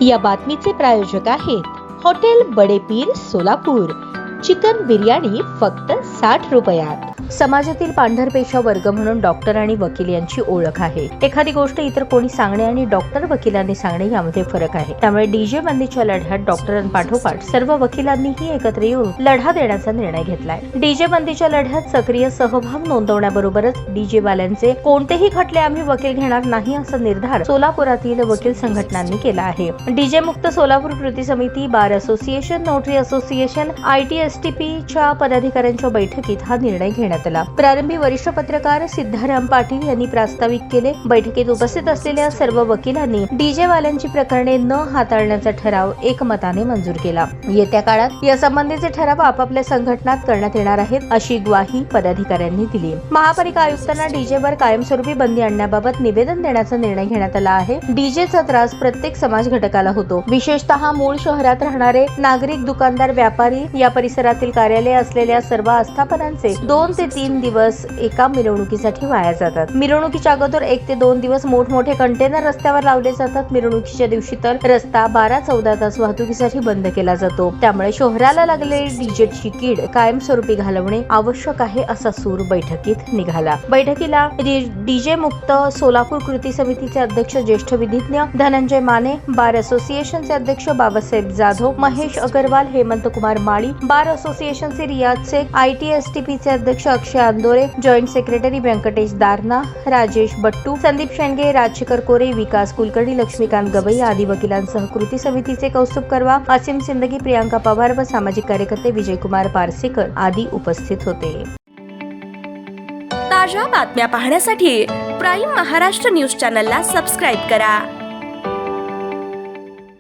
या बातमीचे प्रायोजक आहेत हॉटेल बडेपीर सोलापूर। चिकन बिर्याणी फक्त 60 रुपयात। समाजातील पांढरपेशा वर्ग म्हणून डॉक्टर आणि वकील यांची ओळख आहे। एखादी गोष्ट इतर कोणी सांगणे आणि डॉक्टर वकिलांनी सांगणे यामध्ये फरक आहे। त्यामुळे डीजे बंदीच्या लढ्यात डॉक्टरांपाठोपाठ सर्व वकिलांनीही एकत्र येऊन लढा देण्याचा निर्णय घेतलाय। डीजे बंदीच्या लढ्यात सक्रिय सहभाग नोंदवण्याबरोबरच डीजे वाल्यांचे कोणतेही खटले आम्ही वकील घेणार नाही असा निर्धार सोलापुरातील वकील संघटनांनी केला आहे। डीजे मुक्त सोलापूर कृती समिती, bar association, notary association, ITSTP च्या पदाधिकाऱ्यांच्या बैठकीत हा निर्णय घेण्यात आला। प्रारंभी वरिष्ठ पत्रकार सिद्धाराम पाटील यांनी प्रास्ताविक केले। बैठकीत उपस्थित असलेल्या सर्व वकिलांनी डीजे वाल्यांची प्रकरणे न हाताळण्याचा ठराव एकमताने मंजूर केला। येत्या काळात या संबंधीचे ठराव आपापल्या संघटनात करण्यात येणार आहेत, अशी ग्वाही पदाधिकाऱ्यांनी दिली। महापालिका आयुक्तांना डीजेवर कायमस्वरूपी बंदी आणण्याबाबत निवेदन देण्याचा निर्णय घेण्यात आला आहे। डीजेचा त्रास प्रत्येक समाज घटकाला होतो, विशेषतः मूळ शहरात राहणारे नागरिक, दुकानदार, व्यापारी, या परिसरातील कार्यालय असलेल्या सर्व आस्थापनांचे 2 ते 3 दिवस एका मिरवणुकीसाठी वाया जातात। मिरवणुकीच्या अगोदर 1 ते 2 दिवस मोठमोठे कंटेनर रस्त्यावर लावले जातात। मिरवणुकीच्या दिवशी तर रस्ता 12-14 तास वाहतुकीसाठी बंद केला जातो। त्यामुळे शहराला लागलेली डीजेची कीड कायमस्वरूपी घालवणे आवश्यक आहे, असा सूर बैठकीत निघाला। बैठकीला डीजे मुक्त सोलापूर कृती समितीचे अध्यक्ष ज्येष्ठ विधिज्ञ धनंजय माने, बार असोसिएशनचे अध्यक्ष बाबासाहेब जाधव, महेश अगरवाल, हेमंत कुमार माळी, बार असोसिएशनचे रियाज शेख, ITSTPचे अध्यक्ष अक्षय अंदोरे, जॉइंट सेक्रेटरी व्यंकटेश दारणा, राजेश बट्टू, संदीप शेंडगे, राजशेखर कोरे, विकास कुलकर्णी, लक्ष्मीकांत गवई आदी वकिलांसह कृती समितीचे कौस्तुभ करवा, असीम सिंदगी, प्रियांका पवार व सामाजिक कार्यकर्ते विजयकुमार पारसेकर आदी उपस्थित होते। ताज्या बातम्या पाहण्यासाठी प्राईम महाराष्ट्र न्यूज चॅनलला सबस्क्राईब करा।